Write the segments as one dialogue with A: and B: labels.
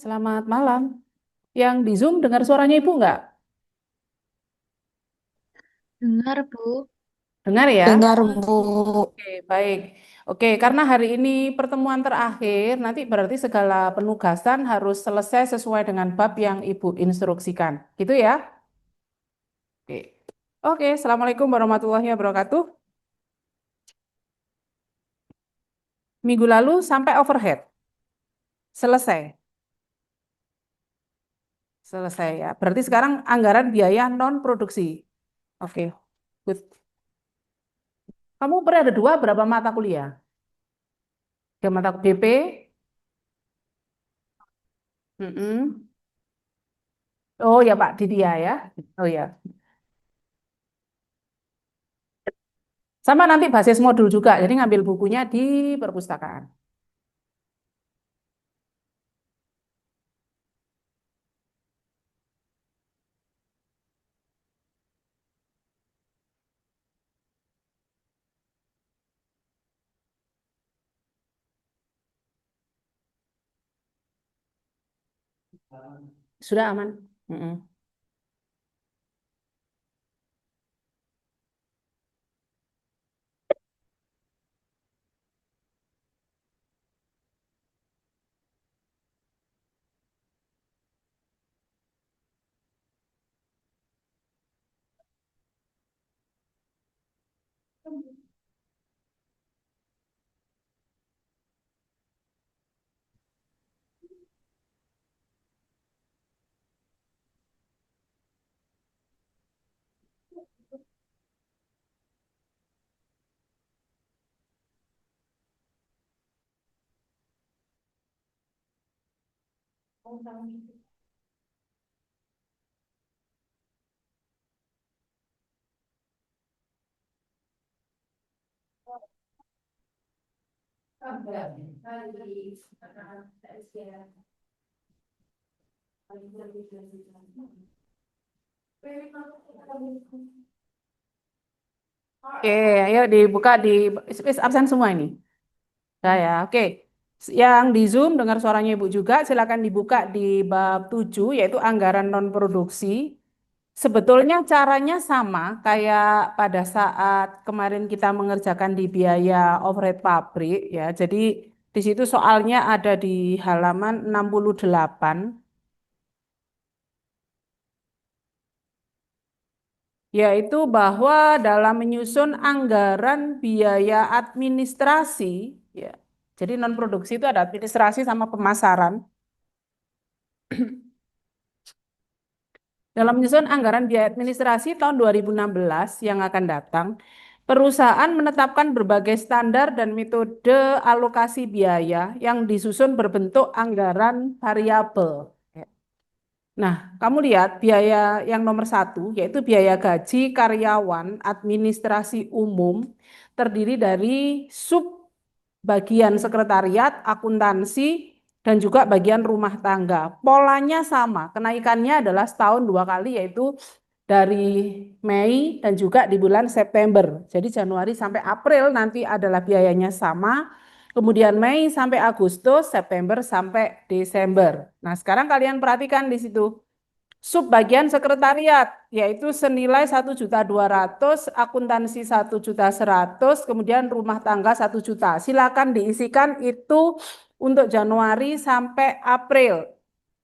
A: Selamat malam. Yang di Zoom dengar suaranya Ibu nggak?
B: Dengar, Bu.
A: Dengar ya?
B: Dengar, Bu.
A: Oke, baik. Oke, karena hari ini pertemuan terakhir, nanti berarti segala penugasan harus selesai sesuai dengan bab yang Ibu instruksikan. Gitu ya? Oke. Oke, Assalamualaikum warahmatullahi wabarakatuh. Minggu lalu sampai overhead. Selesai. Selesai ya. Berarti sekarang anggaran biaya non produksi. Oke, good. Kamu ada dua berapa mata kuliah? Ada mata BP. Mm-mm. Oh ya Pak, di dia ya. Oh ya. Sama nanti basis modul juga. Jadi ngambil bukunya di perpustakaan. Sudah aman. Mm-mm. Oke, ayo dibuka di absen semua ini. Saya, oke. Yang di Zoom dengar suaranya Ibu juga, silakan dibuka di bab 7 yaitu anggaran non produksi. Sebetulnya caranya sama kayak pada saat kemarin kita mengerjakan di biaya overhead pabrik ya. Jadi di situ soalnya ada di halaman 68, yaitu bahwa dalam menyusun anggaran biaya administrasi ya. Jadi non produksi itu ada administrasi sama pemasaran. Dalam menyusun anggaran biaya administrasi tahun 2016 yang akan datang, perusahaan menetapkan berbagai standar dan metode alokasi biaya yang disusun berbentuk anggaran variabel. Nah, kamu lihat biaya yang nomor satu, yaitu biaya gaji karyawan administrasi umum, terdiri dari sub bagian sekretariat, akuntansi, dan juga bagian rumah tangga. Polanya sama, kenaikannya adalah setahun dua kali, yaitu dari Mei dan juga di bulan September. Jadi Januari sampai April nanti adalah biayanya sama, kemudian Mei sampai Agustus, September sampai Desember. Nah, sekarang kalian perhatikan di situ. Subbagian sekretariat yaitu senilai 1.200.000, akuntansi 1.100.000, kemudian rumah tangga 1 juta. Silakan diisikan itu untuk Januari sampai April.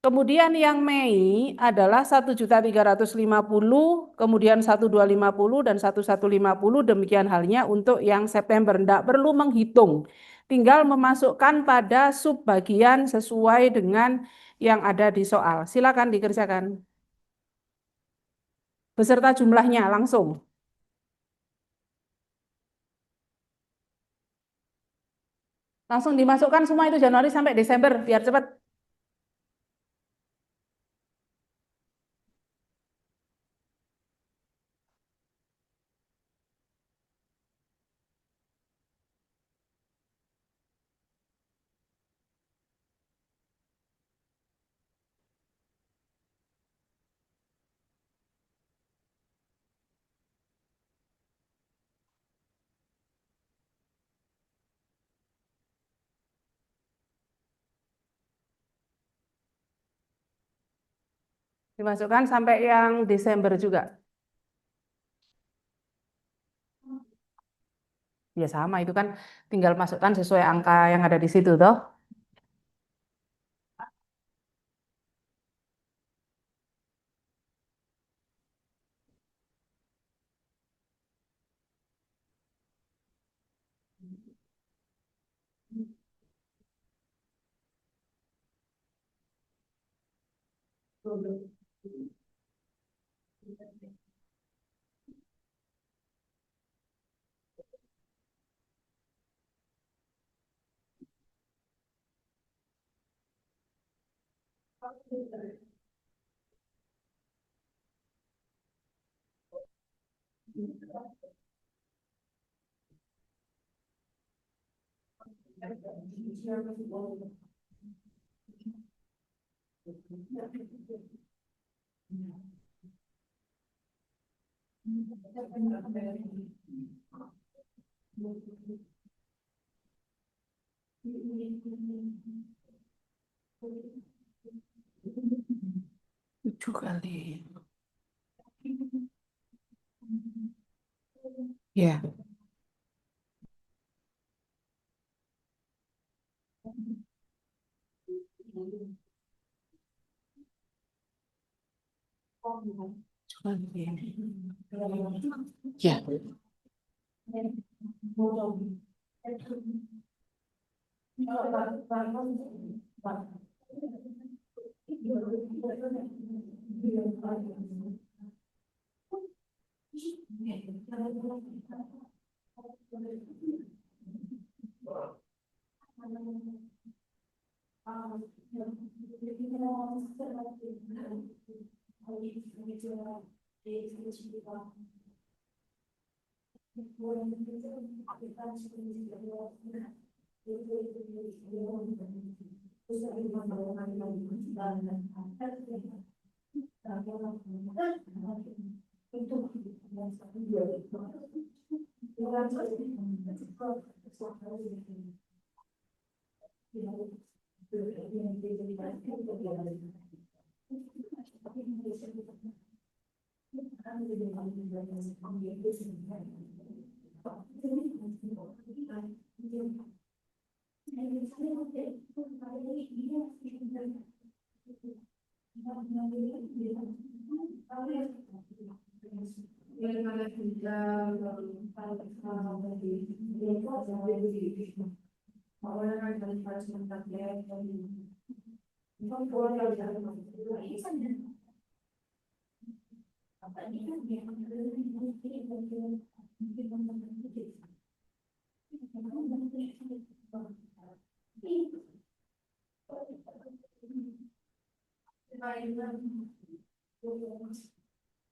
A: Kemudian yang Mei adalah 1.350.000, kemudian 1.250 dan 1.150, demikian halnya untuk yang September. Tidak perlu menghitung, tinggal memasukkan pada subbagian sesuai dengan yang ada di soal. Silakan dikerjakan beserta jumlahnya langsung. Langsung dimasukkan semua itu Januari sampai Desember biar cepat. Dimasukkan sampai yang Desember juga. Ya sama, itu kan tinggal masukkan sesuai angka yang ada di situ toh. Tujuh kali. Ya. Ya.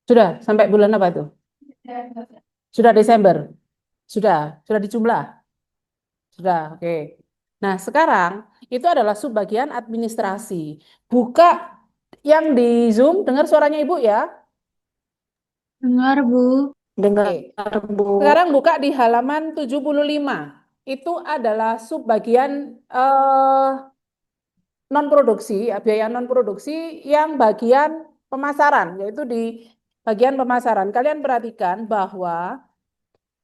A: Sudah sampai bulan apa itu? Sudah Desember. Sudah dijumlah. Sudah, oke. Nah, sekarang itu adalah subbagian administrasi. Buka yang di Zoom, dengar suaranya Ibu ya.
B: Dengar, Bu.
C: Dengar,
A: Oke.
C: Bu.
A: Sekarang buka di halaman 75. Itu adalah subbagian non-produksi, ya, biaya non-produksi yang bagian pemasaran, yaitu di bagian pemasaran. Kalian perhatikan bahwa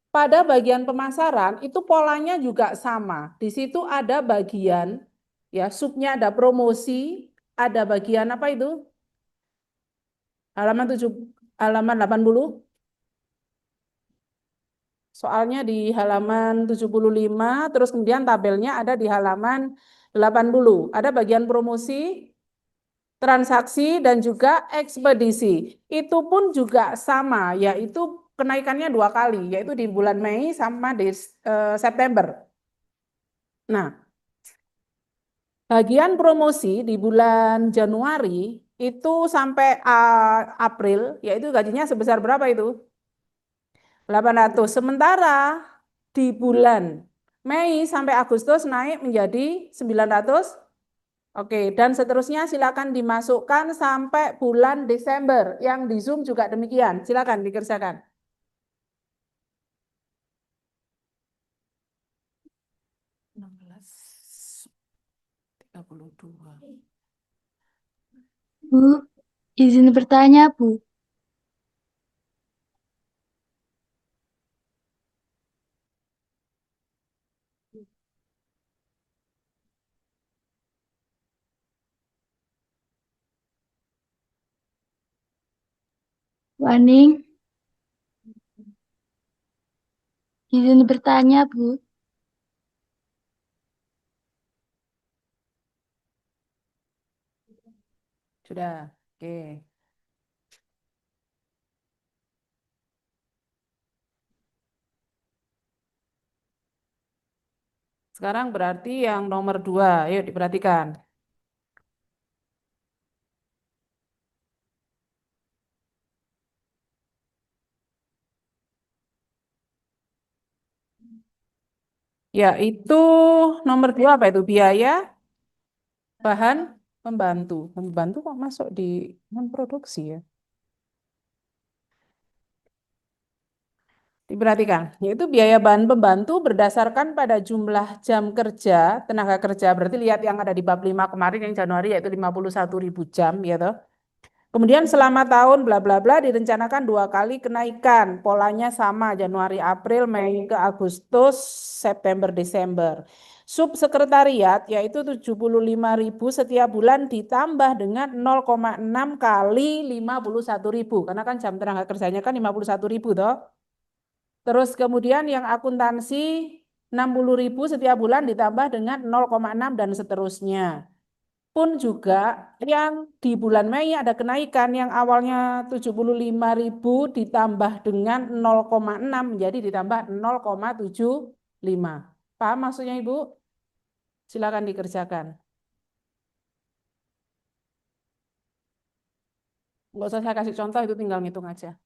A: pada bagian pemasaran itu polanya juga sama. Di situ ada bagian, ya subnya ada promosi, ada bagian apa itu? Halaman 80. Soalnya di halaman 75, terus kemudian tabelnya ada di halaman 80. Ada bagian promosi, transaksi, dan juga ekspedisi. Itu pun juga sama, yaitu kenaikannya 2 kali, yaitu di bulan Mei sama di September. Nah, bagian promosi di bulan Januari itu sampai April, yaitu gajinya sebesar berapa itu? 800. Sementara di bulan Mei sampai Agustus naik menjadi 900. Oke, dan seterusnya silakan dimasukkan sampai bulan Desember. Yang di Zoom juga demikian. Silakan dikerjakan. 16, 32.
B: Bu, Izin bertanya, Bu. Waning, izin bertanya, Bu.
A: Sudah. Oke. Sekarang berarti yang nomor 2. Yuk diperhatikan. Yaitu nomor 2 apa itu? Biaya bahan pembantu. Pembantu kok masuk di non produksi ya? Diperhatikan, yaitu biaya bahan pembantu berdasarkan pada jumlah jam kerja, tenaga kerja. Berarti lihat yang ada di bab 5 kemarin yang Januari yaitu 51.000 jam, ya toh. Kemudian selama tahun bla bla bla direncanakan 2 kali kenaikan. Polanya sama Januari, April, Mei ke Agustus, September, Desember. Subsekretariat yaitu 75.000 setiap bulan ditambah dengan 0,6 kali 51.000. Karena kan jam tenaga kerjanya kan 51.000 toh. Terus kemudian yang akuntansi 60.000 setiap bulan ditambah dengan 0,6 dan seterusnya. Pun juga yang di bulan Mei ada kenaikan yang awalnya 75.000 ditambah dengan 0,6 jadi ditambah 0,75. Paham maksudnya Ibu? Silakan dikerjakan. Nggak usah saya kasih contoh, itu tinggal ngitung aja.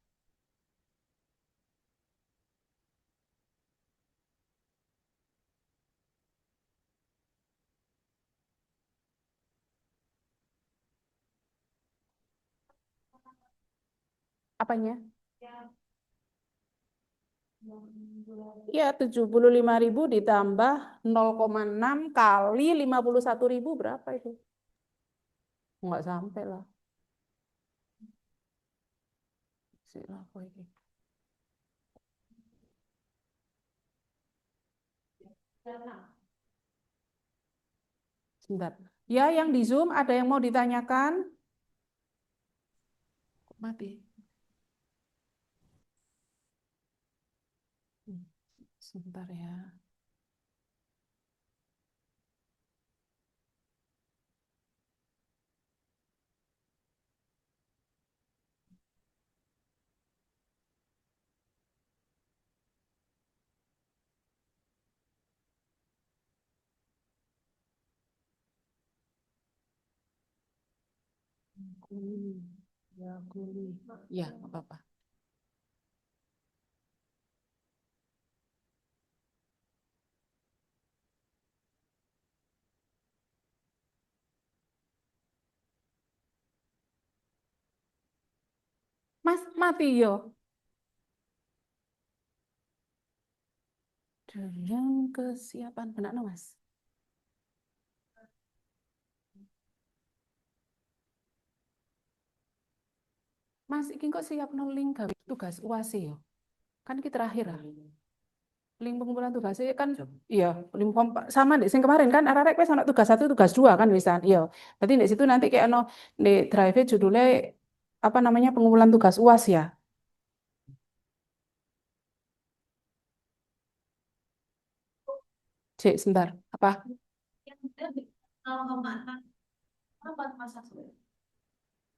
A: Apanya? Ya, 75.000 ditambah 0,6 kali 51.000 berapa itu? Enggak sampai lah. Apa ini? Sebentar. Ya, yang di Zoom ada yang mau ditanyakan? Kok mati? Sebentar ya. Kuli. Ya, kuli. Ya, nggak apa-apa. Mas, mati yo. Dengan kesiapan benar no, Mas. Mas, iki kok siap no link gawe tugas UAS yo. Kan kita terakhir ah. Link pengumpulan tugas kan iya, link sama di sing kemarin kan arek-arek wis ana tugas 1, tugas 2 kan wisan. Iya. Berarti di situ nanti kayak ono di drive judulnya apa namanya pengumpulan tugas UAS ya. Cek, sebentar. Apa?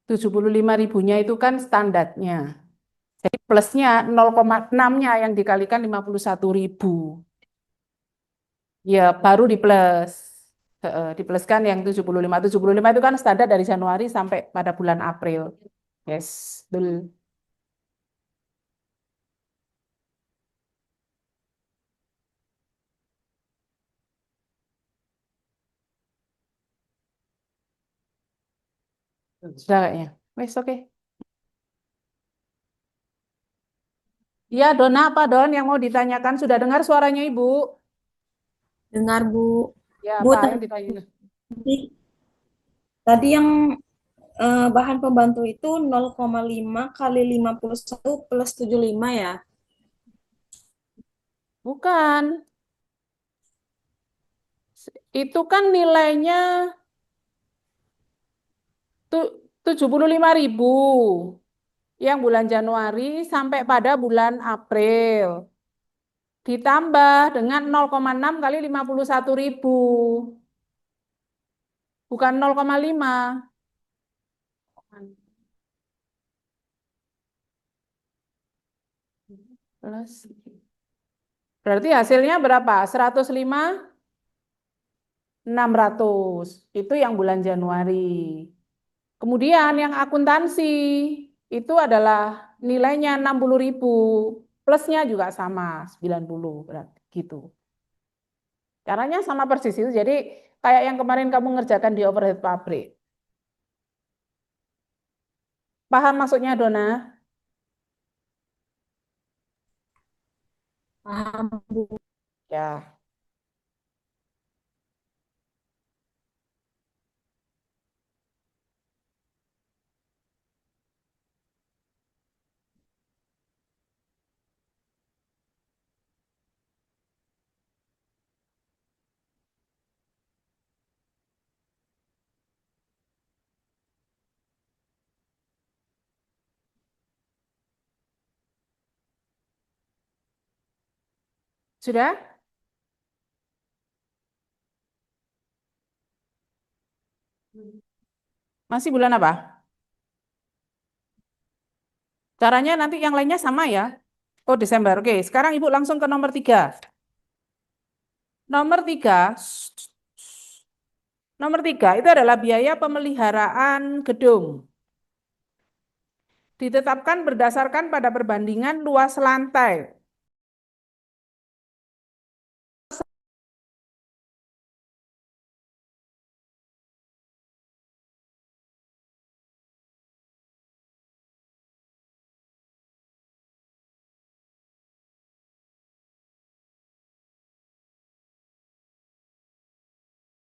A: 75.000-nya itu kan standarnya. Jadi plusnya 0,6-nya yang dikalikan 51.000. Ya, baru di plus. Dipluskan yang 75. 75 itu kan standar dari Januari sampai pada bulan April. Yes, betul. Sudah kayaknya. Wes, oke. Iya, Dona apa Don yang mau ditanyakan? Sudah dengar suaranya Ibu?
C: Dengar Bu.
A: Ya,
C: Bu
A: apa yang
C: tadi,
A: ditanyakan?
C: tadi yang bahan pembantu itu 0,5 kali 51 plus 75 ya.
A: Bukan. Itu kan nilainya 75.000 yang bulan Januari sampai pada bulan April. Ditambah dengan 0,6 kali 51.000. Bukan 0,5. Plus. Berarti hasilnya berapa? 105.600. Itu yang bulan Januari. Kemudian yang akuntansi itu adalah nilainya 60.000. Plusnya juga sama 90 berarti gitu. Caranya sama persis itu. Jadi kayak yang kemarin kamu ngerjakan di overhead pabrik. Paham maksudnya, Dona?
C: Paham, Bu.
A: Ya. Sudah? Masih bulan apa? Caranya nanti yang lainnya sama ya. Oh, Desember. Oke, sekarang Ibu langsung ke nomor 3. Nomor 3, itu adalah biaya pemeliharaan gedung. Ditetapkan berdasarkan pada perbandingan luas lantai.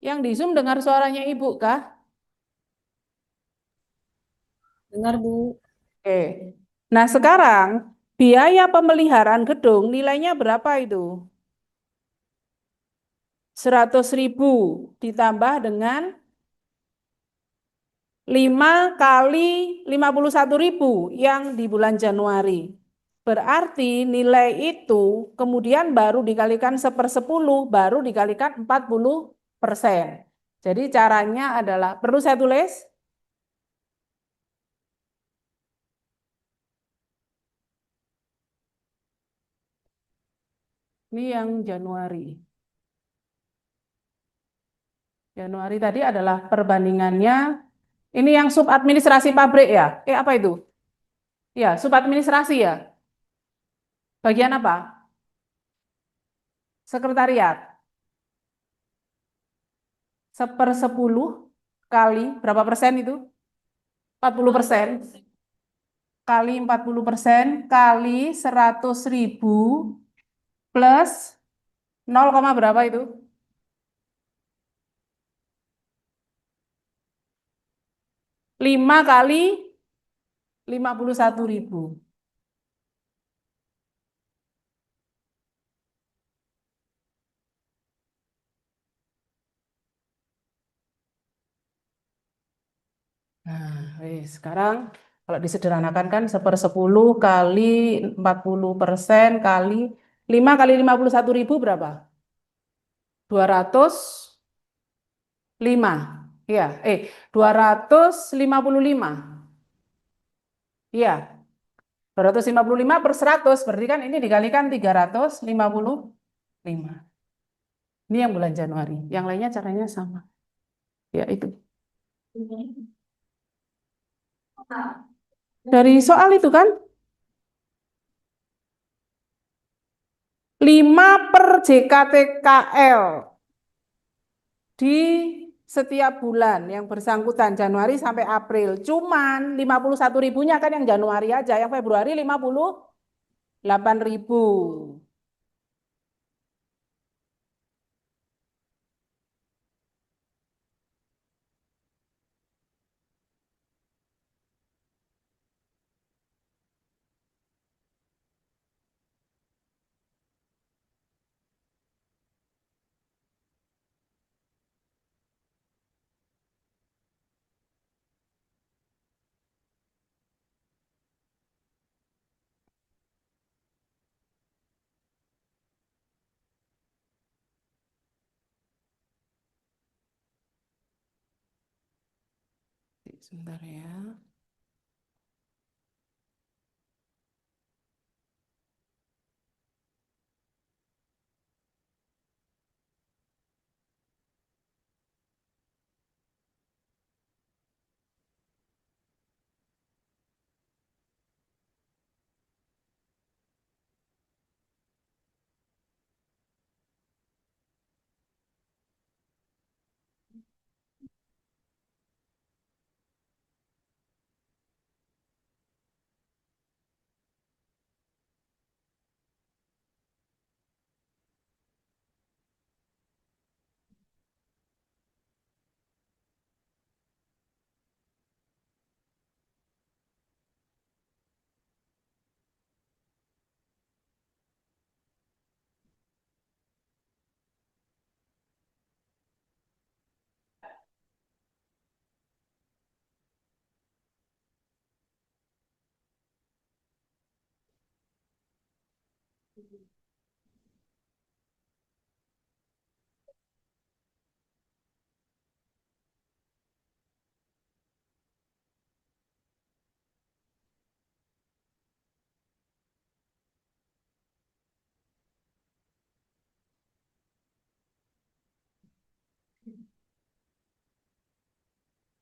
A: Yang di Zoom dengar suaranya Ibu kah?
C: Dengar, Bu.
A: Oke. Nah, sekarang biaya pemeliharaan gedung nilainya berapa itu? 100.000 ditambah dengan 5 kali 51.000 yang di bulan Januari. Berarti nilai itu kemudian baru dikalikan 1/10, baru dikalikan 40%. Jadi caranya adalah, perlu saya tulis? Ini yang Januari. Januari tadi adalah perbandingannya. Ini yang sub administrasi pabrik ya? Apa itu? Ya, sub administrasi ya. Bagian apa? Sekretariat. 1/10 kali berapa persen itu? 40%. Kali 40% kali 100.000 plus 0, berapa itu? 5 kali 51.000. Nah, sekarang kalau disederhanakan kan 1/10 kali 40% kali 5 kali 51.000 berapa? 205. Ya, 255. Iya, 255 per 100 berarti kan ini dikalikan 355. Ini yang bulan Januari. Yang lainnya caranya sama. Ya, itu. Dari soal itu kan 5 per JKTKL di setiap bulan yang bersangkutan Januari sampai April. Cuman 51.000-nya kan yang Januari aja, yang Februari 58.000. sebentar ya.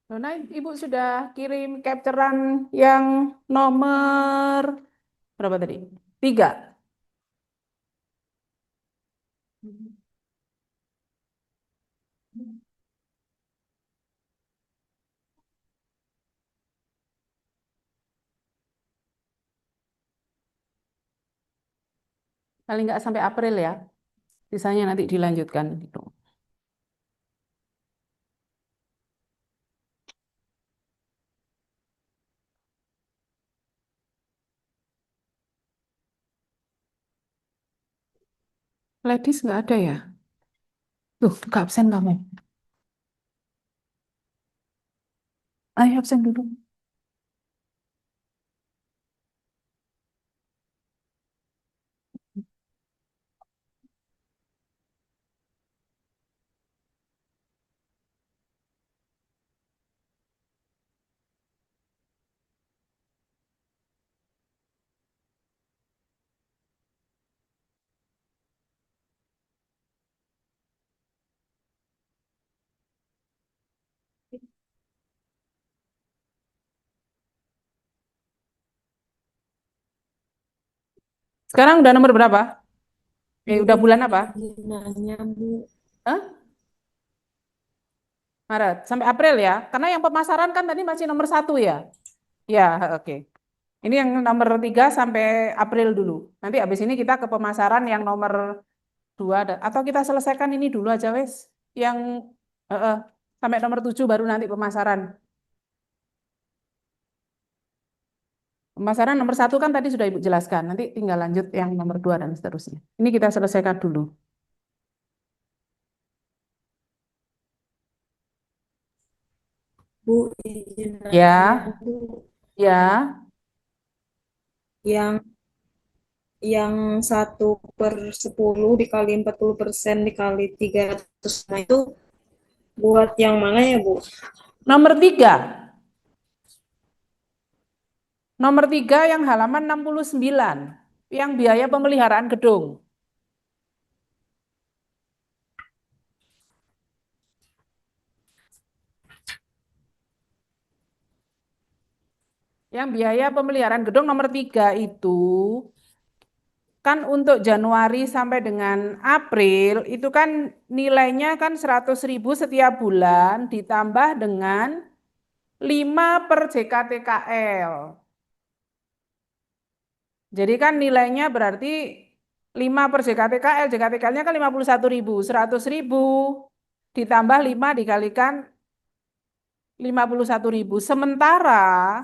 A: Nona, Ibu sudah kirim capturean yang nomor berapa tadi? 3. Paling nggak sampai April ya. Sisanya nanti dilanjutkan gitu. Ladies nggak ada ya? Tuh, buka absen kamu. Ayo absen dulu. Sekarang udah nomor berapa? Udah bulan apa?
C: Nanya, Bu.
A: Hah? Maret sampai April ya. Karena yang pemasaran kan tadi masih nomor 1 ya. Ya, oke. Ini yang nomor 3 sampai April dulu. Nanti habis ini kita ke pemasaran yang nomor 2 atau kita selesaikan ini dulu aja wes. Yang sampai nomor 7 baru nanti pemasaran. Pemasaran nomor 1 kan tadi sudah Ibu jelaskan. Nanti tinggal lanjut yang nomor 2 dan seterusnya. Ini kita selesaikan dulu.
C: Bu, izin
A: Ya,
C: nanya, Bu.
A: ya.
C: Yang yang 1/10 dikali 40% dikali 300 itu buat yang mana ya, Bu?
A: Nomor 3. Nomor 3 yang halaman 69. Yang biaya pemeliharaan gedung. Yang biaya pemeliharaan gedung nomor 3 itu kan untuk Januari sampai dengan April itu kan nilainya kan 100.000 setiap bulan ditambah dengan 5 per JKTKL. Jadi kan nilainya berarti 5 per JKTKL, JKTKL-nya kan 51.000, 100.000 ditambah 5 dikalikan 51.000. Sementara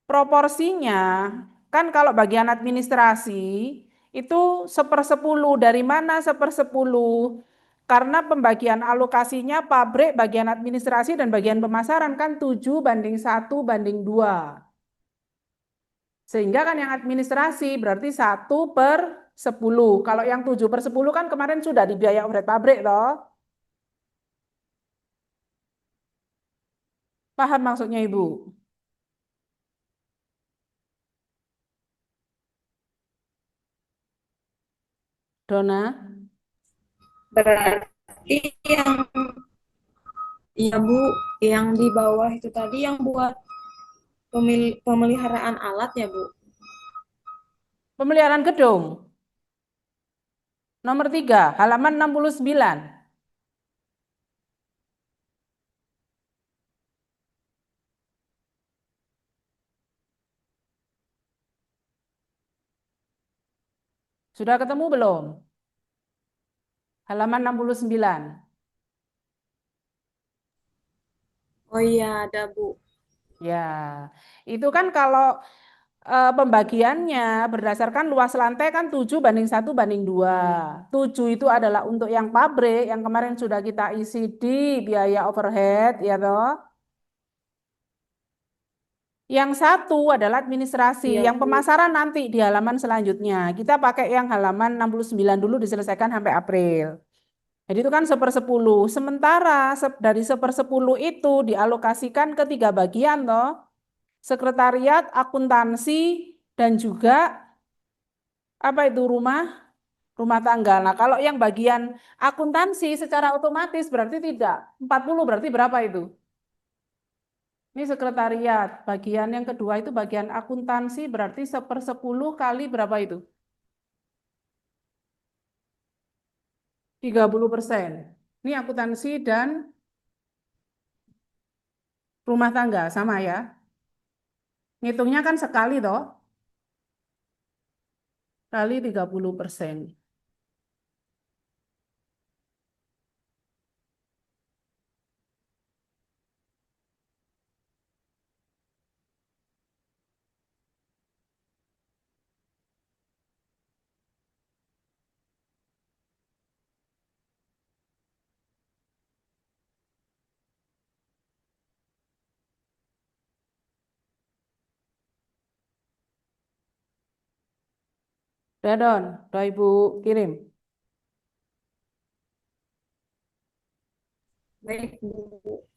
A: proporsinya kan kalau bagian administrasi itu 1/10. Dari mana 1/10? Karena pembagian alokasinya pabrik, bagian administrasi dan bagian pemasaran kan 7:1:2. Sehingga kan yang administrasi berarti 1/10. Kalau yang 7/10 kan kemarin sudah di biaya overhead pabrik toh. Paham maksudnya Ibu? Dona?
C: Berarti yang iya Bu, yang di bawah itu tadi yang buat pemeliharaan alat ya Bu.
A: Pemeliharaan gedung. Nomor 3, halaman 69. Sudah ketemu belum? Halaman 69.
C: Oh iya ada Bu.
A: Ya, itu kan kalau pembagiannya berdasarkan luas lantai kan 7:1:2. 7 itu adalah untuk yang pabrik yang kemarin sudah kita isi di biaya overhead, ya toh. Yang satu adalah administrasi,
C: Iya
A: yang
C: Bu.
A: pemasaran nanti di halaman selanjutnya. Kita pakai yang halaman 69 dulu diselesaikan sampai April. Jadi itu kan 1/10. Sementara dari 1/10 itu dialokasikan ke 3 bagian toh. Sekretariat, akuntansi, dan juga apa itu rumah tangga. Nah, kalau yang bagian akuntansi secara otomatis berarti tidak. 40 berarti berapa itu? Ini sekretariat. Bagian yang kedua itu bagian akuntansi berarti 1/10 kali berapa itu? 30%. Ini akuntansi dan rumah tangga sama ya. Ngitungnya kan sekali toh, kali 30%. Udah Don, udah Ibu kirim.
C: Baik Bu.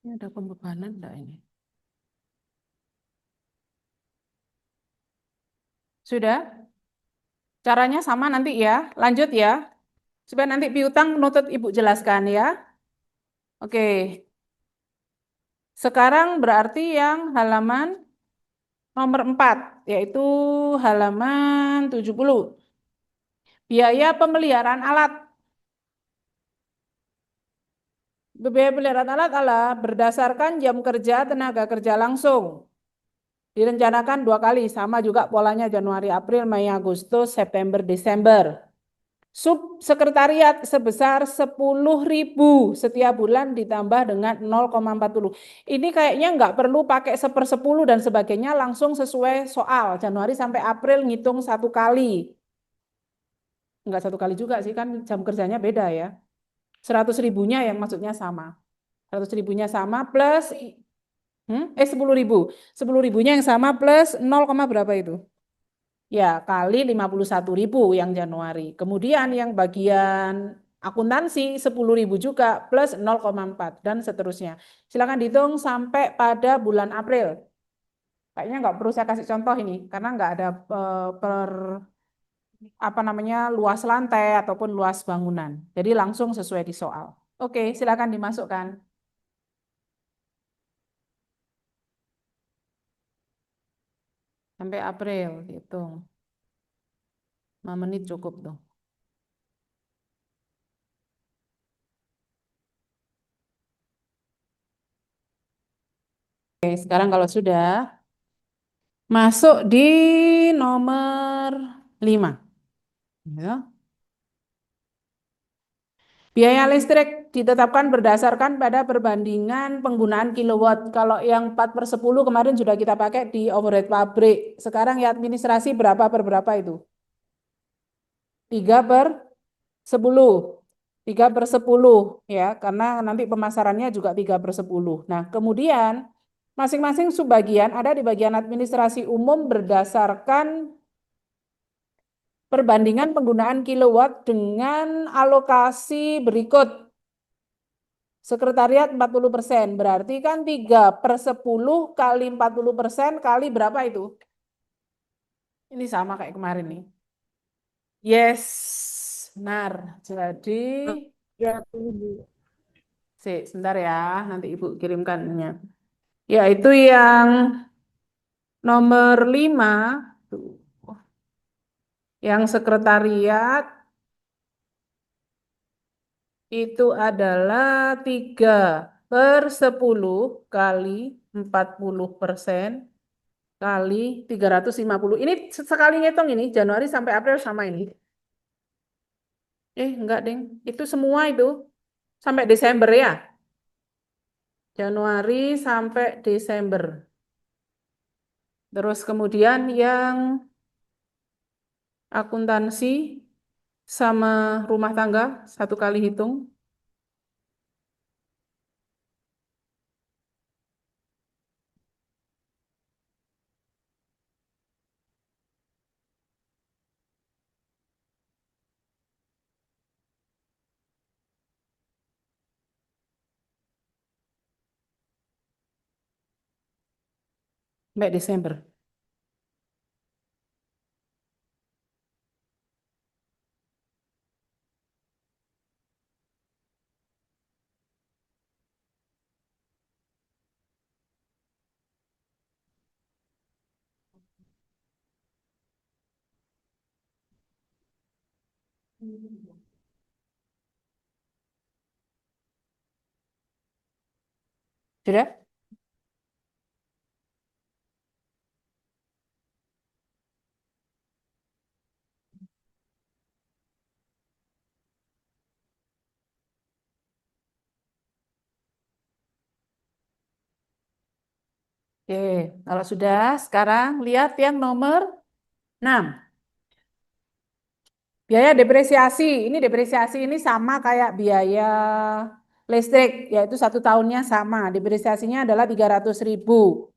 A: Ini ada pembebanan enggak ini? Sudah? Caranya sama nanti ya. Lanjut ya. Supaya nanti piutang nutut Ibu jelaskan ya. Oke. Sekarang berarti yang halaman nomor 4, yaitu halaman 70. Biaya pemeliharaan alat. Biaya pemeliharaan alat adalah berdasarkan jam kerja tenaga kerja langsung. Direncanakan 2 kali, sama juga polanya Januari, April, Mei, Agustus, September, Desember. Subsekretariat sebesar 10.000 setiap bulan ditambah dengan 0,40. Ini kayaknya nggak perlu pakai 1/10 dan sebagainya, langsung sesuai soal. Januari sampai April ngitung 1 kali. Nggak 1 kali juga sih, kan jam kerjanya beda ya. 100.000-nya yang maksudnya sama. 100.000-nya sama plus 10.000. 10.000-nya yang sama plus 0, berapa itu? Ya, kali 51.000 yang Januari. Kemudian yang bagian akuntansi 10.000 juga plus 0,4 dan seterusnya. Silakan dihitung sampai pada bulan April. Kayaknya nggak perlu saya kasih contoh ini karena nggak ada luas lantai ataupun luas bangunan. Jadi langsung sesuai di soal. Oke, silakan dimasukkan. Sampai April, hitung. 5 menit cukup tuh. Oke, sekarang kalau sudah masuk di nomor 5. Ya. Biaya listrik ditetapkan berdasarkan pada perbandingan penggunaan kilowatt. Kalau yang 4/10 kemarin sudah kita pakai di overhead pabrik. Sekarang ya administrasi berapa per berapa itu? 3/10. 3/10 ya, karena nanti pemasarannya juga 3/10. Nah, kemudian Masing-masing subbagian ada di bagian administrasi umum berdasarkan perbandingan penggunaan kilowatt dengan alokasi berikut. Sekretariat 40%, berarti kan 3/10 kali 40% kali berapa itu? Ini sama kayak kemarin nih. Yes, benar. Jadi,
C: 300.000.
A: sebentar ya, nanti Ibu kirimkannya. Yaitu yang nomor 5, tuh, yang sekretariat itu adalah 3/10 kali 40% kali 350. Ini sekali ngitung ini, Januari sampai April sama ini. Enggak, Ding. Itu semua itu. Sampai Desember ya. Januari sampai Desember. Terus kemudian yang akuntansi sama rumah tangga, satu kali hitung. Sampai Desember. Sudah? Oke, kalau sudah, sekarang lihat yang nomor 6. Biaya depresiasi. Ini depresiasi ini sama kayak biaya listrik, yaitu 1 tahunnya sama. Depresiasinya adalah 300.000.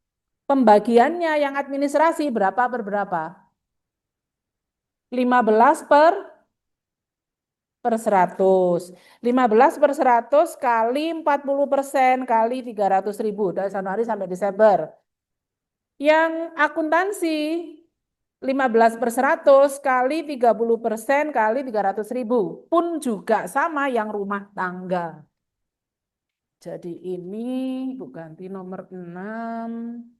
A: Pembagiannya yang administrasi berapa per berapa? 15/100. 15/100 kali 40% kali 300.000 dari Januari sampai Desember. Yang akuntansi 15/100 kali 30% kali 300.000 pun juga sama yang rumah tangga. Jadi ini Ibu ganti nomor 6.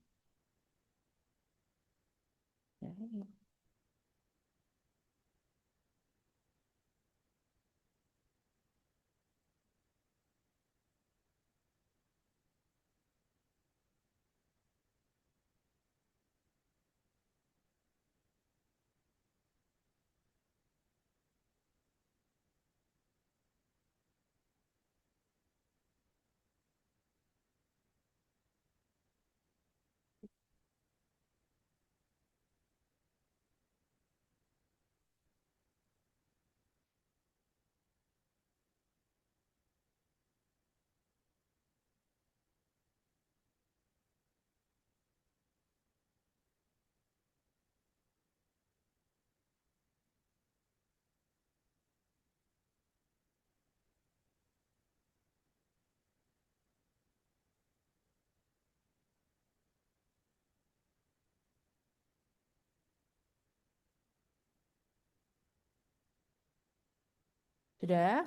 A: Sudah?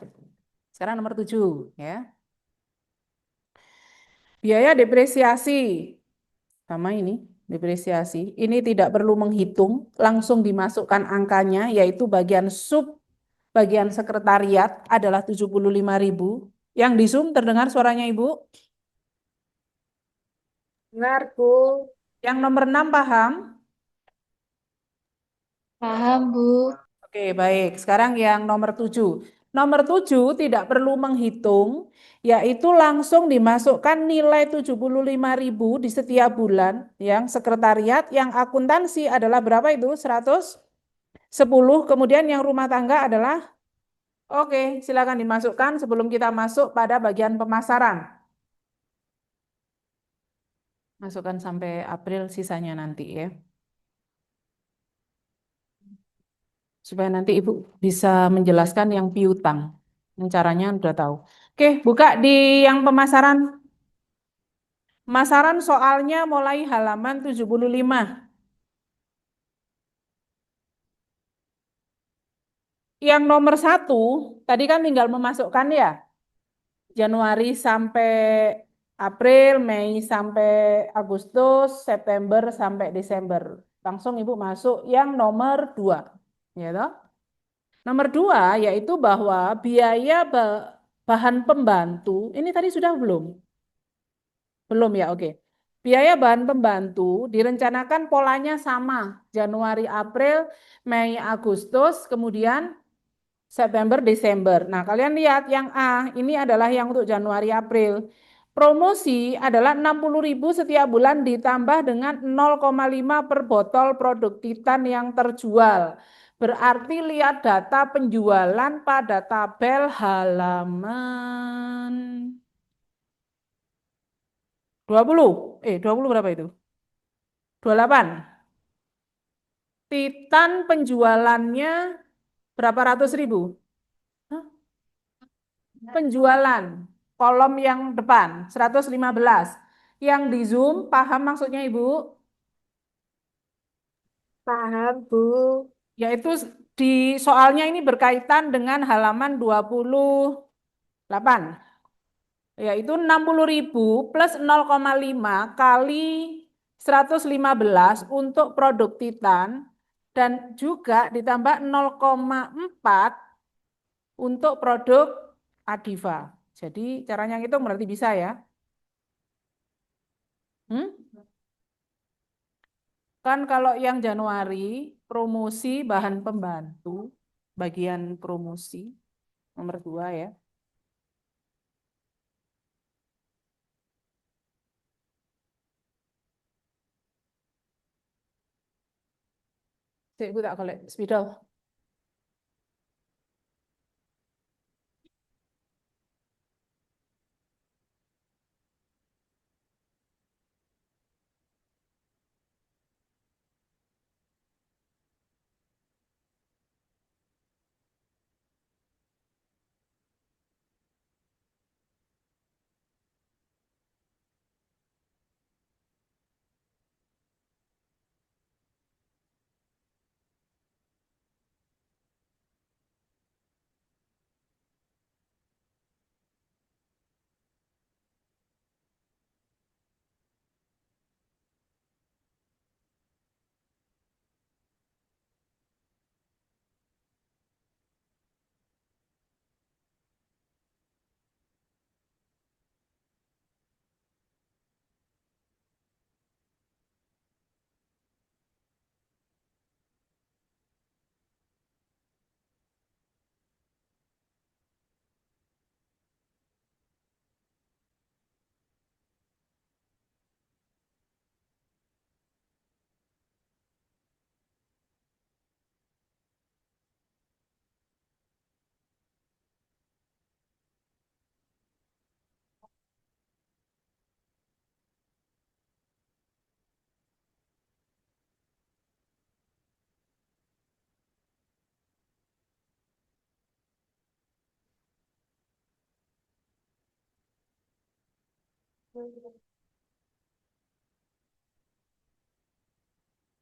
A: Sekarang nomor 7 ya. Biaya depresiasi. Sama ini, depresiasi. Ini tidak perlu menghitung, langsung dimasukkan angkanya, yaitu bagian sekretariat adalah 75.000. Yang di Zoom terdengar suaranya Ibu? Dengar, Bu. Yang nomor 6 paham?
B: Paham, Bu.
A: Oke, baik. Sekarang yang nomor 7. Nomor 7 tidak perlu menghitung, yaitu langsung dimasukkan nilai 75.000 di setiap bulan. Yang sekretariat, yang akuntansi adalah berapa itu? 110. Kemudian yang rumah tangga adalah, oke, silakan dimasukkan sebelum kita masuk pada bagian pemasaran. Masukkan sampai April, sisanya nanti ya. Supaya nanti Ibu bisa menjelaskan yang piutang. Yang caranya udah tahu. Oke, buka di yang pemasaran. Pemasaran soalnya mulai halaman 75. Yang nomor 1, tadi kan tinggal memasukkan ya. Januari sampai April, Mei sampai Agustus, September sampai Desember. Langsung Ibu masuk yang nomor 2. Ya toh? Nomor 2 yaitu bahwa biaya bahan pembantu, ini tadi sudah belum? Belum ya, oke. Biaya bahan pembantu direncanakan polanya sama. Januari, April, Mei, Agustus, kemudian September, Desember. Nah, kalian lihat yang A, ini adalah yang untuk Januari, April. Promosi adalah 60.000 setiap bulan ditambah dengan 0,5 per botol produk Titan yang terjual. Berarti lihat data penjualan pada tabel halaman 20. 20 berapa itu? 28. Titan penjualannya berapa ratus ribu? Hah? Penjualan kolom yang depan 115. Yang di Zoom paham maksudnya Ibu?
B: Paham, Bu.
A: Yaitu di soalnya ini berkaitan dengan halaman 28. Yaitu 60.000 plus 0,5 kali 115 untuk produk Titan dan juga ditambah 0,4 untuk produk Adiva. Jadi caranya ngitung berarti bisa ya. Hmm? Kan kalau yang Januari promosi bahan pembantu, bagian promosi nomor 2 ya. Cek, Bu tak kolek spidol.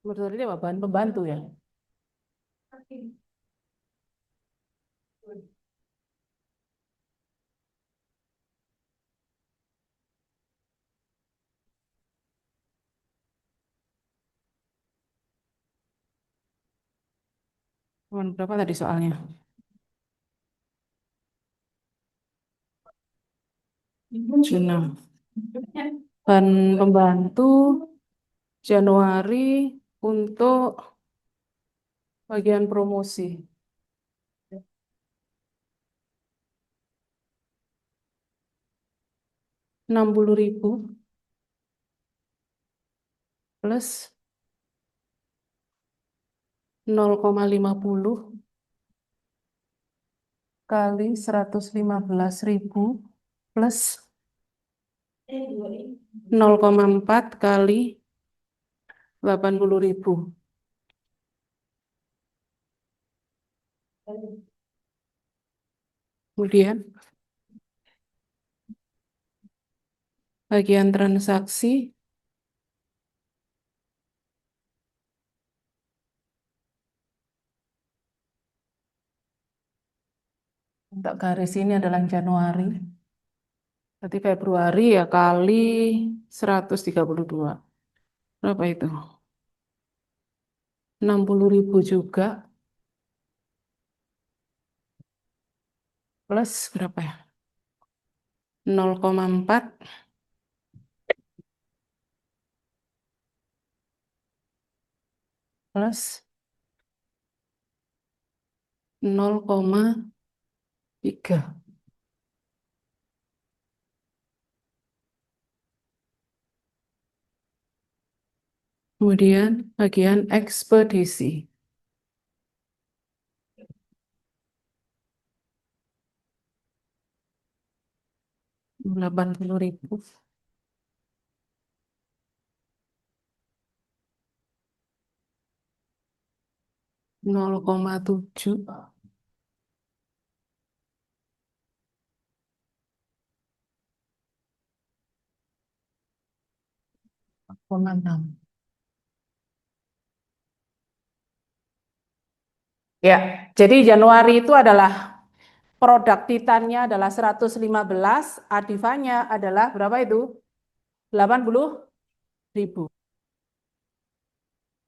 A: Sebetulnya apa? Bahan pembantu ya. Berapa tadi soalnya? Juna. Bahan pembantu Januari untuk bagian promosi. 60.000 plus 0,50 kali 115.000 plus 0,4 kali 80.000. Kemudian bagian transaksi untuk garis ini adalah Januari. Berarti Februari ya kali 132. Berapa itu? 60.000 juga. Plus berapa ya? 0,4 plus 0,3. Kemudian bagian ekspedisi. 80.000. 0,7. 0,6. Ya, jadi Januari itu adalah produk titannya adalah 115, adivanya adalah berapa itu? 80.000.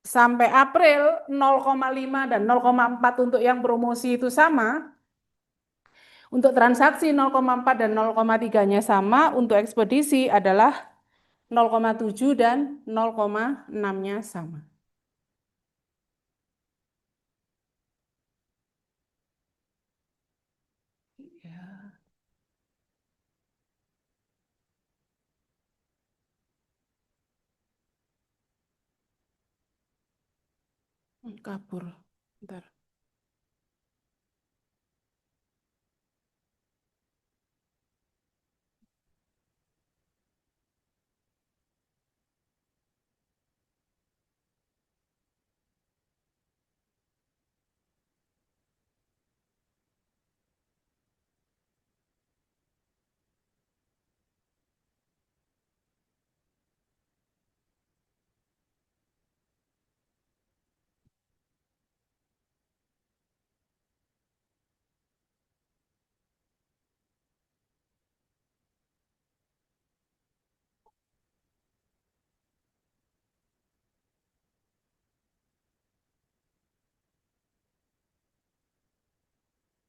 A: Sampai April 0,5 dan 0,4 untuk yang promosi itu sama. Untuk transaksi 0,4 dan 0,3-nya sama, untuk ekspedisi adalah 0,7 dan 0,6-nya sama. Ya. Kabur. Bentar.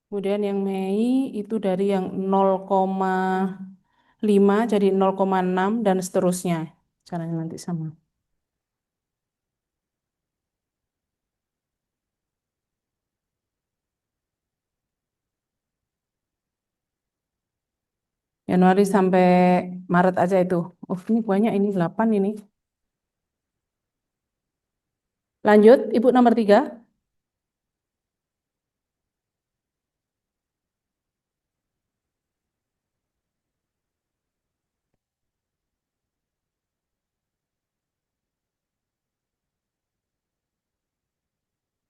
A: Kemudian yang Mei itu dari yang 0,5 jadi 0,6 dan seterusnya. Caranya nanti sama. Januari sampai Maret aja itu. Oh, ini banyak ini 8 ini. Lanjut, Ibu nomor 3.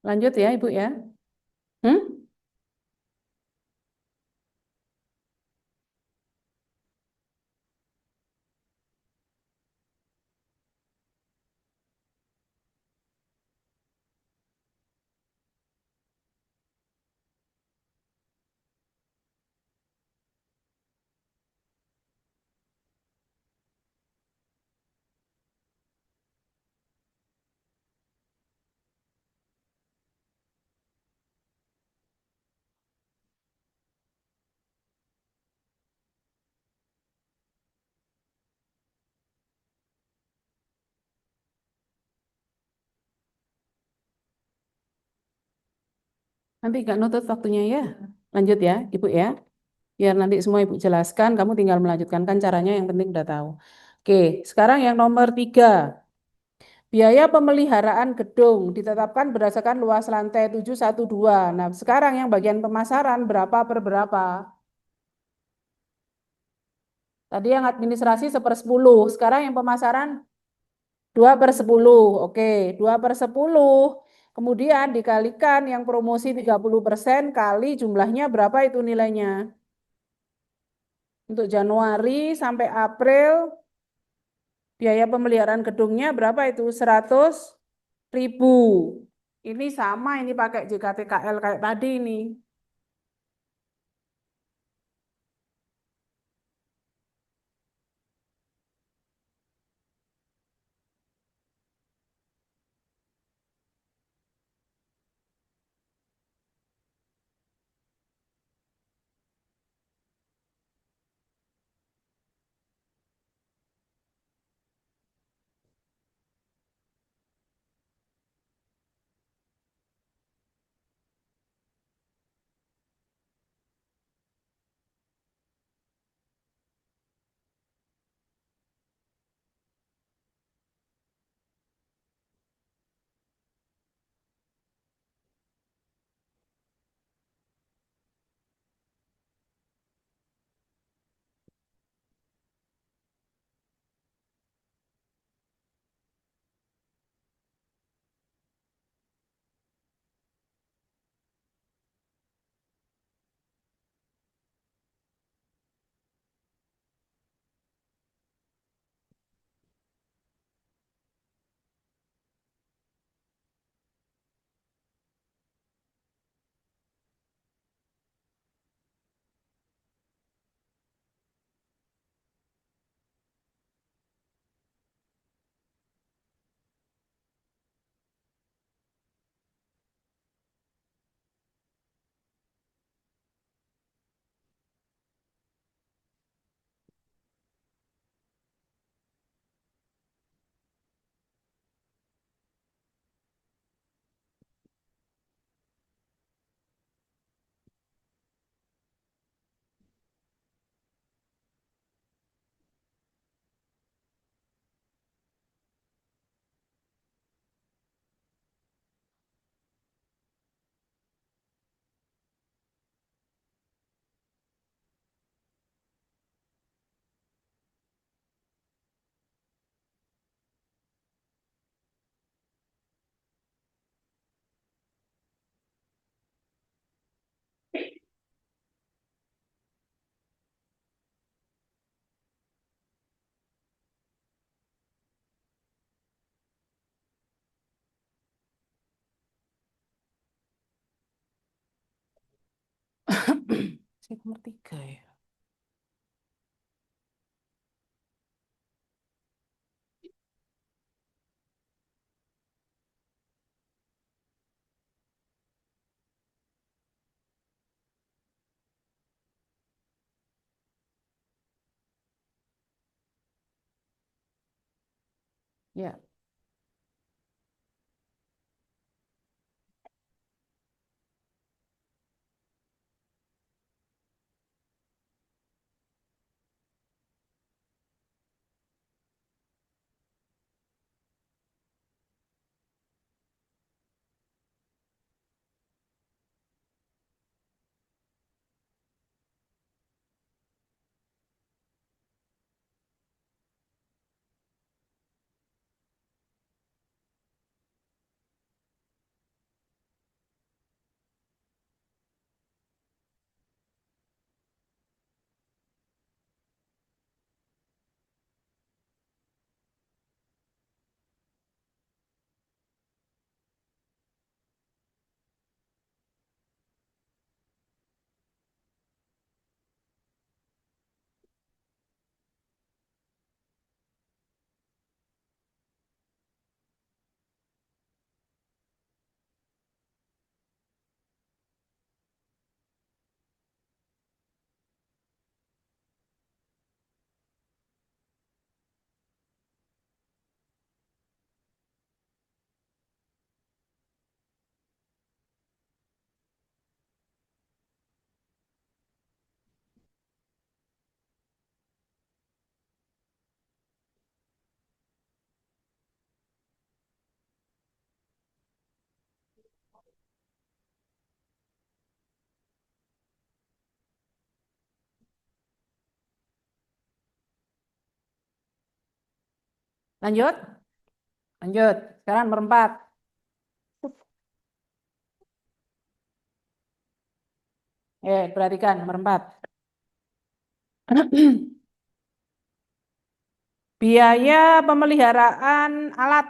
A: Lanjut ya, Ibu ya. Hmm? Nanti nggak nutut waktunya ya. Lanjut ya, Ibu ya. Biar nanti semua Ibu jelaskan, kamu tinggal melanjutkan kan caranya yang penting udah tahu. Oke, sekarang yang nomor 3. Biaya pemeliharaan gedung ditetapkan berdasarkan luas lantai 712. Nah, sekarang yang bagian pemasaran berapa per berapa? Tadi yang administrasi 1/10. Sekarang yang pemasaran 2/10. Oke, 2/10. Kemudian dikalikan yang promosi 30% kali jumlahnya berapa itu nilainya? Untuk Januari sampai April biaya pemeliharaan gedungnya berapa itu? 100.000. Ini sama, ini pakai JKTKL kayak tadi ini. Nomor 3 ya. Ya. Lanjut. Lanjut. Sekarang nomor 4. Perhatikan nomor 4. Biaya pemeliharaan alat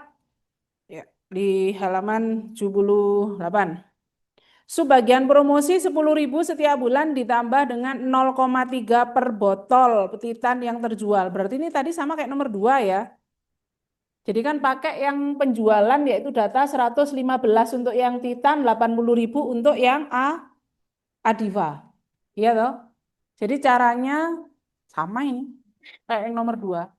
A: ya, di halaman 78. Sebagian promosi 10.000 setiap bulan ditambah dengan 0,3 per botol petitan yang terjual. Berarti ini tadi sama kayak nomor 2 ya. Jadi kan pakai yang penjualan yaitu data 115 untuk yang Titan, 80.000 untuk yang Adiva. Iya toh? Jadi caranya sama ini. Kayak yang nomor 2.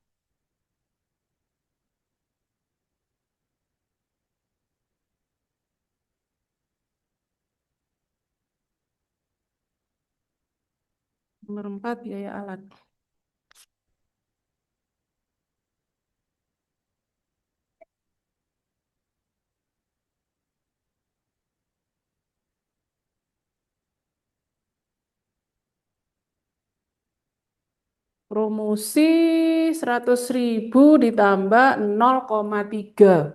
A: Nomor 4 biaya alat. Promosi 100.000 ditambah 0,3.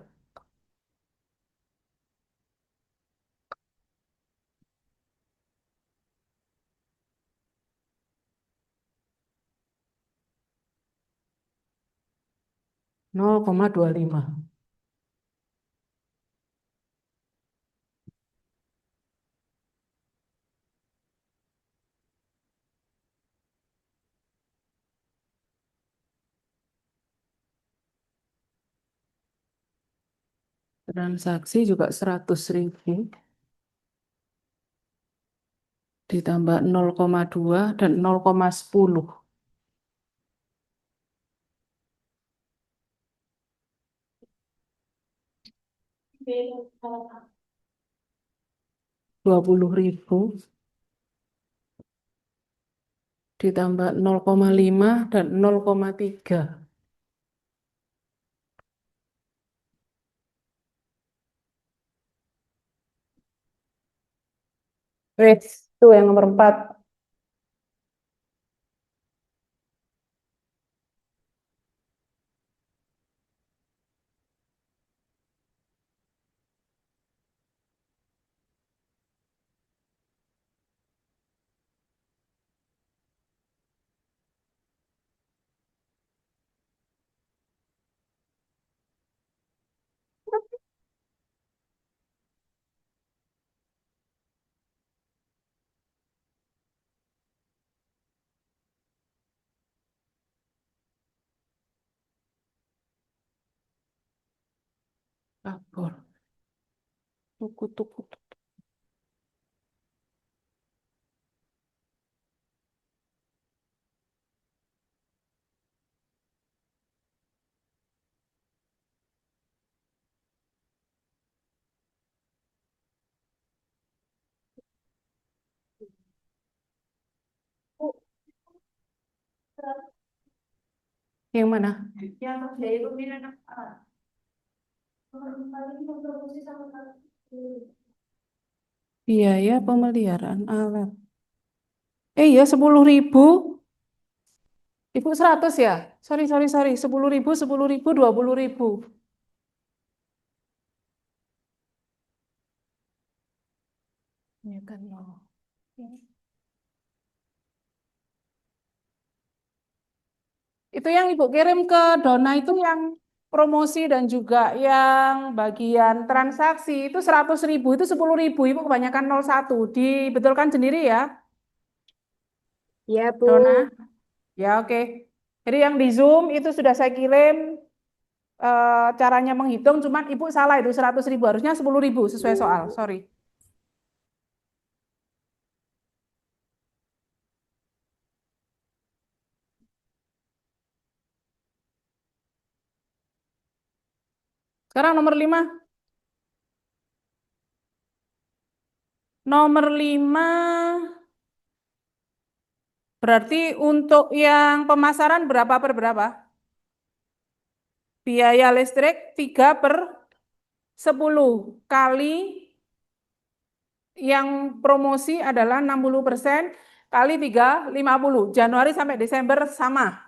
A: 0,25. Transaksi juga 100.000 ditambah 0,2 dan 0,10. 20.000 ditambah 0,5 dan 0,3. Itu yang nomor 4. Kapur. Tuku. Yang mana? Yang biaya pemilihan alat. Biaya pemeliharaan alat. Iya 10.000. Ibu 100 ya? Sorry. 10.000, 20.000. Ya kan loh. Itu yang Ibu kirim ke Dona itu yang promosi dan juga yang bagian transaksi itu 100.000, itu 10.000. Ibu kebanyakan 01. Dibetulkan sendiri ya,
B: Ya, Bu.
A: Dona. Ya oke. Jadi yang di Zoom itu sudah saya kirim caranya menghitung, cuman Ibu salah itu 100.000, harusnya 10.000 sesuai soal. Sorry. Sekarang nomor 5. Nomor 5 berarti untuk yang pemasaran berapa per berapa? Biaya listrik 3/10 kali yang promosi adalah 60% kali 3, 50. Januari sampai Desember sama.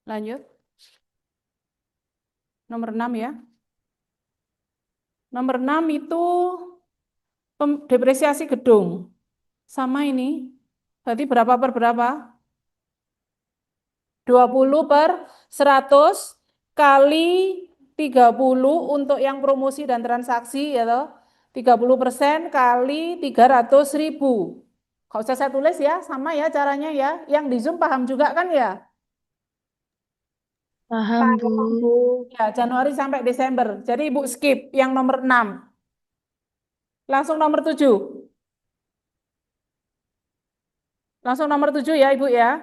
A: Lanjut. Nomor 6 ya. Nomor 6 itu depresiasi gedung. Sama ini. Berarti berapa per berapa? 20 per 100 kali 30 untuk yang promosi dan transaksi ya toh. 30% kali 300.000. Nggak usah saya tulis ya, sama ya caranya ya. Yang di Zoom paham juga kan ya?
D: Paham, Bu.
B: Paham, Bu.
A: Ya, Januari sampai Desember. Jadi Ibu skip yang nomor 6. Langsung nomor 7. Langsung nomor 7 ya Ibu ya.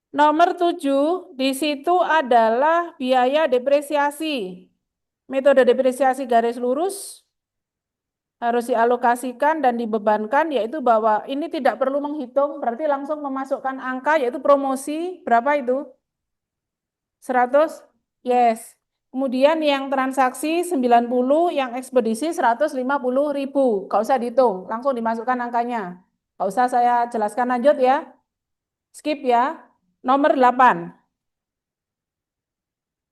A: Nomor 7 di situ adalah biaya depresiasi. Metode depresiasi garis lurus harus dialokasikan dan dibebankan, yaitu bahwa ini tidak perlu menghitung, berarti langsung memasukkan angka, yaitu promosi, berapa itu? 100? Yes. Kemudian yang transaksi 90, yang ekspedisi 150.000. Nggak usah dihitung, langsung dimasukkan angkanya. Nggak usah saya jelaskan lanjut ya. Skip ya. Nomor 8.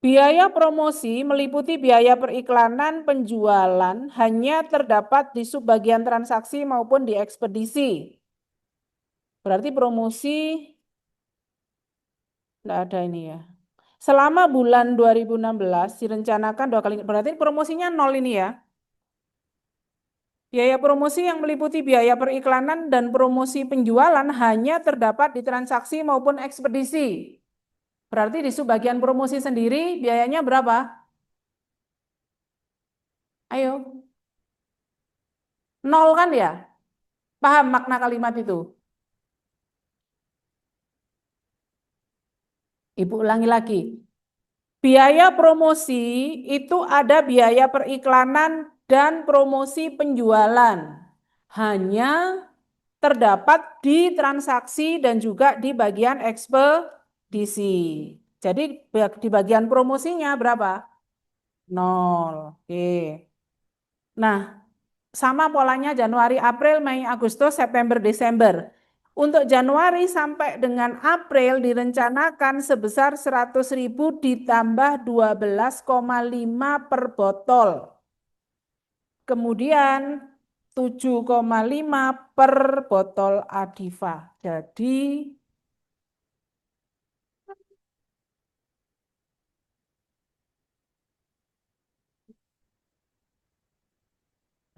A: Biaya promosi meliputi biaya periklanan penjualan hanya terdapat di subbagian transaksi maupun di ekspedisi. Berarti promosi enggak ada ini ya. Selama bulan 2016 direncanakan 2 kali, berarti promosinya 0 ini ya. Biaya promosi yang meliputi biaya periklanan dan promosi penjualan hanya terdapat di transaksi maupun ekspedisi. Berarti di subbagian promosi sendiri biayanya berapa? Ayo. 0 kan ya? Paham makna kalimat itu? Ibu ulangi lagi. Biaya promosi itu ada biaya periklanan dan promosi penjualan. Hanya terdapat di transaksi dan juga di bagian ekspedisi. Jadi di bagian promosinya berapa? 0. Oke. Nah, sama polanya Januari, April, Mei, Agustus, September, Desember. Untuk Januari sampai dengan April direncanakan sebesar 100.000 ditambah 12,5 per botol. Kemudian 7,5 per botol Adiva. Jadi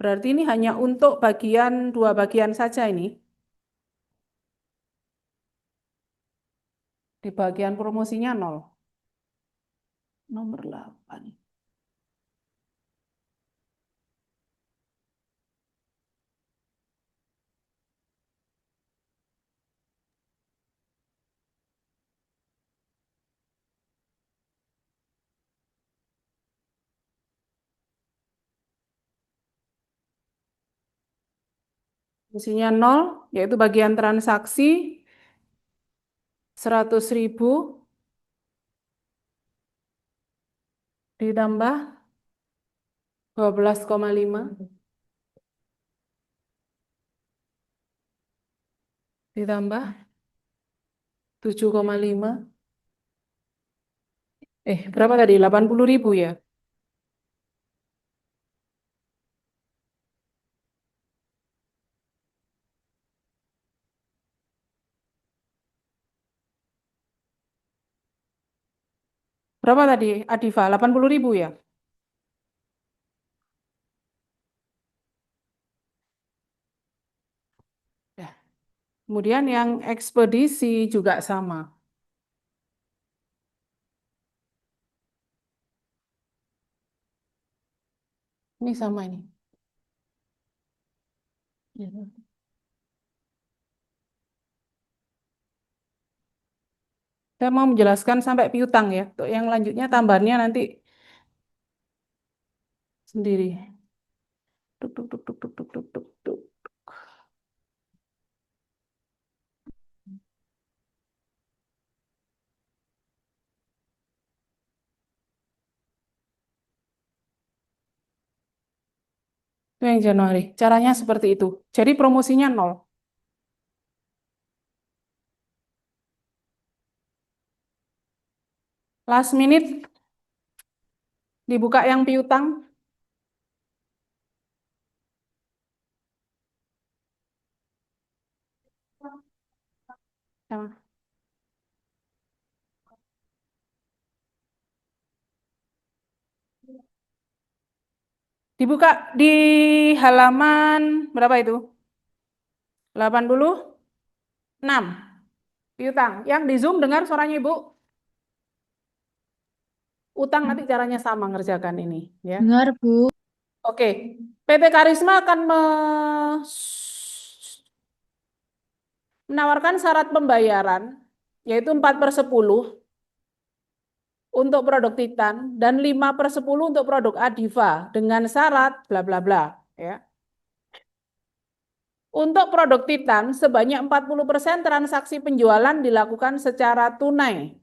A: berarti ini hanya untuk bagian 2 bagian saja ini. Di bagian promosinya 0. Nomor 8. Promosinya 0, yaitu bagian transaksi 100.000 ditambah 12,5 ditambah 7,5. Berapa tadi? 80.000 ya? Berapa tadi, Adiva? 80.000 ya? Ya. Kemudian yang ekspedisi juga sama. Ini sama ini. Ya. Saya mau menjelaskan sampai piutang ya. Untuk yang lanjutnya tambahannya nanti sendiri. Tuk, tuk, tuk, tuk, tuk, tuk, tuk, tuk, tuk. Itu yang Januari. Caranya seperti itu. Jadi promosinya 0. Last minute dibuka yang piutang. Sama. Dibuka di halaman berapa itu? 86. Piutang. Yang di Zoom dengar suaranya Ibu? Utang nanti caranya sama ngerjakan ini, ya.
B: Dengar, Bu.
A: Oke. PT Karisma akan menawarkan syarat pembayaran yaitu 4/10 untuk produk Titan dan 5/10 untuk produk Adiva dengan syarat bla bla bla, ya. Untuk produk Titan sebanyak 40% transaksi penjualan dilakukan secara tunai.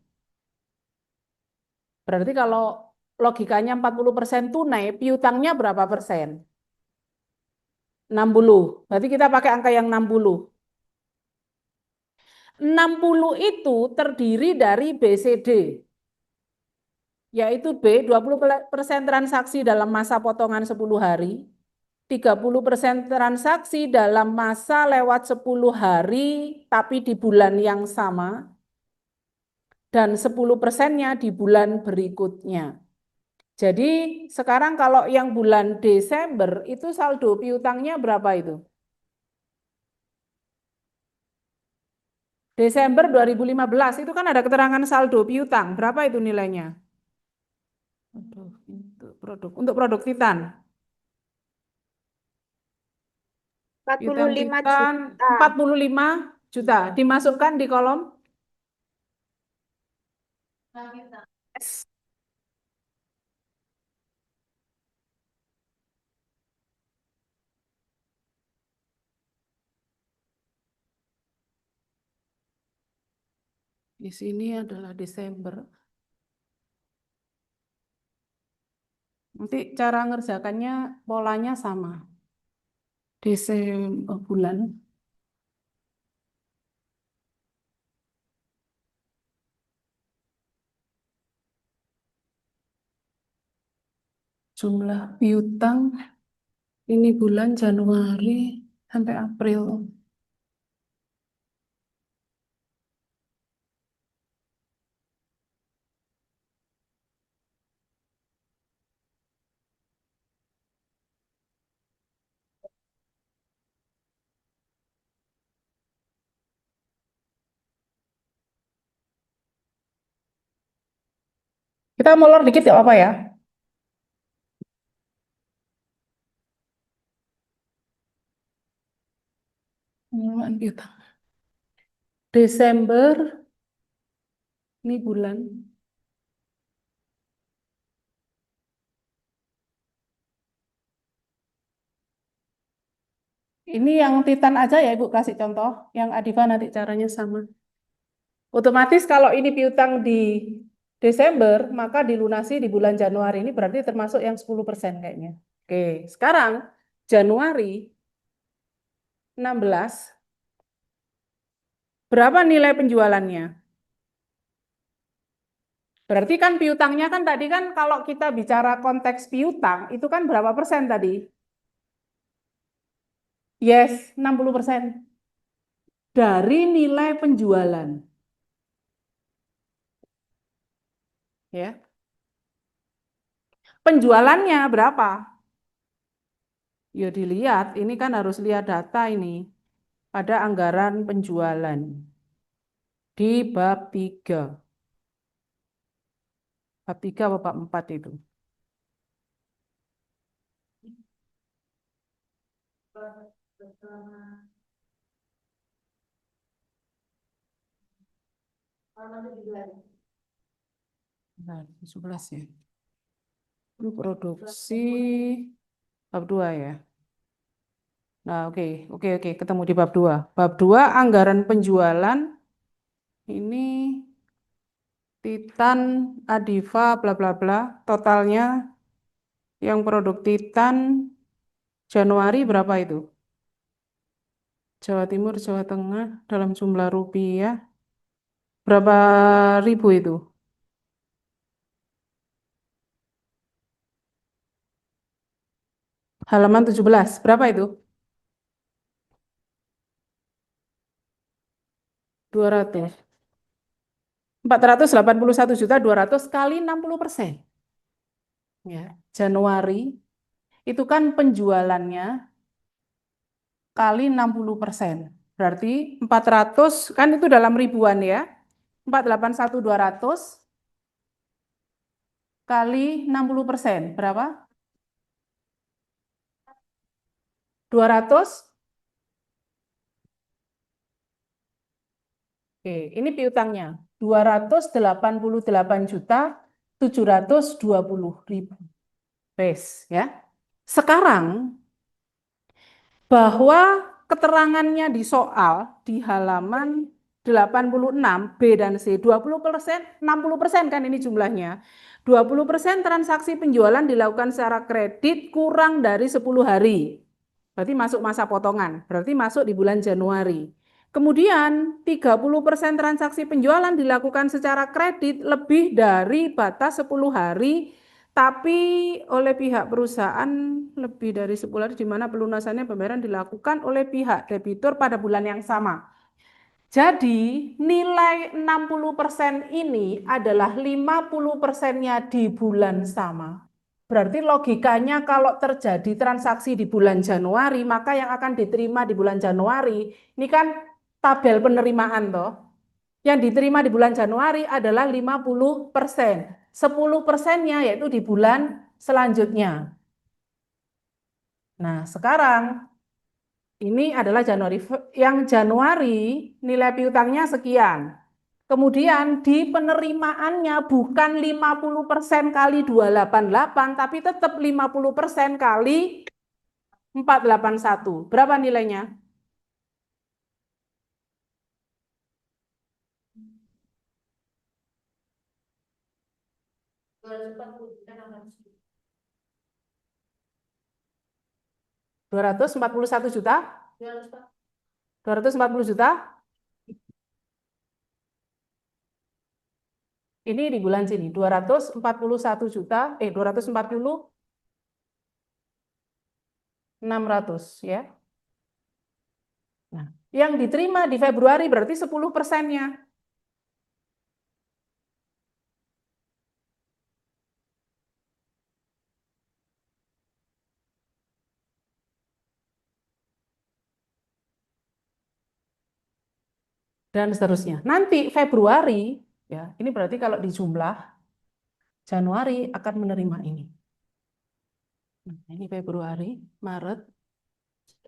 A: Berarti kalau logikanya 40% tunai, piutangnya berapa persen? 60. Berarti kita pakai angka yang 60. 60 itu terdiri dari BCD, yaitu B, 20% transaksi dalam masa potongan 10 hari, 30% transaksi dalam masa lewat 10 hari, tapi di bulan yang sama, dan 10%-nya di bulan berikutnya. Jadi sekarang kalau yang bulan Desember itu saldo piutangnya berapa itu? Desember 2015 itu kan ada keterangan saldo piutang. Berapa itu nilainya? Untuk produk Titan. Piutang
B: 45
A: Titan
B: juta.
A: 45 juta. Dimasukkan di kolom. Di sini adalah Desember. Nanti cara ngerjakannya polanya sama. Desember bulan. Jumlah piutang ini bulan Januari sampai April. Kita molor dikit ya apa ya? Pengelolaan piutang. Desember ini bulan. Ini yang Titan aja ya Ibu kasih contoh. Yang Adiva nanti caranya sama. Otomatis kalau ini piutang di Desember, maka dilunasi di bulan Januari ini berarti termasuk yang 10% kayaknya. Oke, sekarang Januari 16, berapa nilai penjualannya? Berarti kan piutangnya kan tadi kan kalau kita bicara konteks piutang, itu kan berapa persen tadi? Yes, 60% dari nilai penjualan. Ya. Penjualannya berapa? Ya dilihat, ini kan harus lihat data ini. Ada anggaran penjualan di bab 3. Bab 3 atau bab 4 itu. Nah, 11 ya. Ini produksi bab 2 ya. Nah, oke, ketemu di bab 2. Bab 2 anggaran penjualan ini Titan, Adiva, bla bla bla. Totalnya yang produk Titan Januari berapa itu? Jawa Timur, Jawa Tengah dalam jumlah rupiah berapa ribu itu? Halaman 17. Berapa itu? 200. 481.200.000 kali 60%. Ya, Januari itu kan penjualannya kali 60%. Berarti 400 kan itu dalam ribuan ya. 481.200 kali 60%. Berapa? 200. Oke, ini piutangnya. 288.720.000. Wes, ya. Sekarang bahwa keterangannya di soal di halaman 86 B dan C 20%, 60% kan ini jumlahnya. 20% transaksi penjualan dilakukan secara kredit kurang dari 10 hari. Berarti masuk masa potongan, berarti masuk di bulan Januari. Kemudian 30% transaksi penjualan dilakukan secara kredit lebih dari batas 10 hari, tapi oleh pihak perusahaan lebih dari 10 hari di mana pelunasannya pembayaran dilakukan oleh pihak debitur pada bulan yang sama. Jadi nilai 60% ini adalah 50%-nya di bulan sama. Berarti logikanya kalau terjadi transaksi di bulan Januari, maka yang akan diterima di bulan Januari, ini kan tabel penerimaan toh. Yang diterima di bulan Januari adalah 50%. 10%-nya yaitu di bulan selanjutnya. Nah, sekarang ini adalah Januari. Yang Januari nilai piutangnya sekian. Kemudian di penerimaannya bukan 50% kali 288, tapi tetap 50% kali 481. Berapa nilainya? $241 juta? 240 juta? Ini di bulan sini, 241 juta, 240.600 ya. Nah, yang diterima di Februari berarti 10%-nya. Dan seterusnya. Nanti Februari, ya, ini berarti kalau dijumlah, Januari akan menerima ini. Nah, ini Februari, Maret,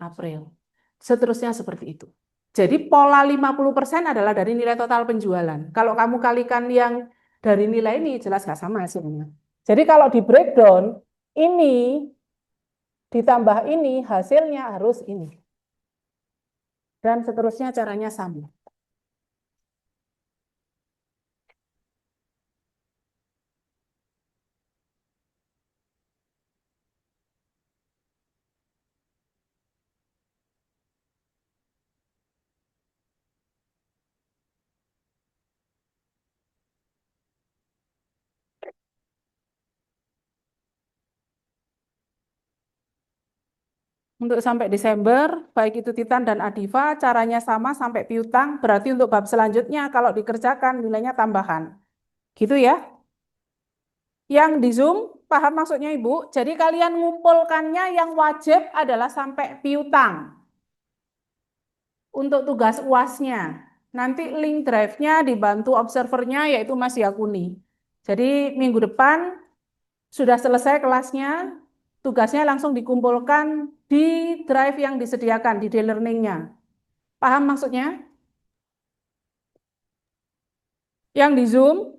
A: April. Seterusnya seperti itu. Jadi pola 50% adalah dari nilai total penjualan. Kalau kamu kalikan yang dari nilai ini, jelas nggak sama hasilnya. Jadi kalau di breakdown, ini ditambah ini, hasilnya harus ini. Dan seterusnya caranya sama. Untuk sampai Desember, baik itu Titan dan Adiva, caranya sama sampai piutang, berarti untuk bab selanjutnya kalau dikerjakan nilainya tambahan. Gitu ya. Yang di Zoom, paham maksudnya Ibu? Jadi kalian ngumpulkannya yang wajib adalah sampai piutang. Untuk tugas UASnya, nanti link drive-nya dibantu observernya yaitu Mas Yakuni. Jadi minggu depan sudah selesai kelasnya, tugasnya langsung dikumpulkan di drive yang disediakan di e-learning-nya. Paham maksudnya? Yang di Zoom?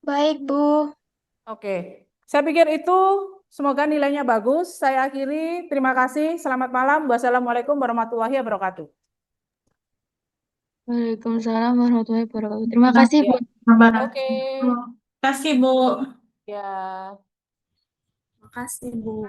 B: Baik, Bu.
A: Oke. Saya pikir itu semoga nilainya bagus. Saya akhiri. Terima kasih. Selamat malam. Wassalamualaikum warahmatullahi wabarakatuh.
B: Waalaikumsalam warahmatullahi wabarakatuh. Terima kasih, Bu.
A: Oke.
D: Terima kasih, Bu.
A: Ya.
C: Makasih, Bu.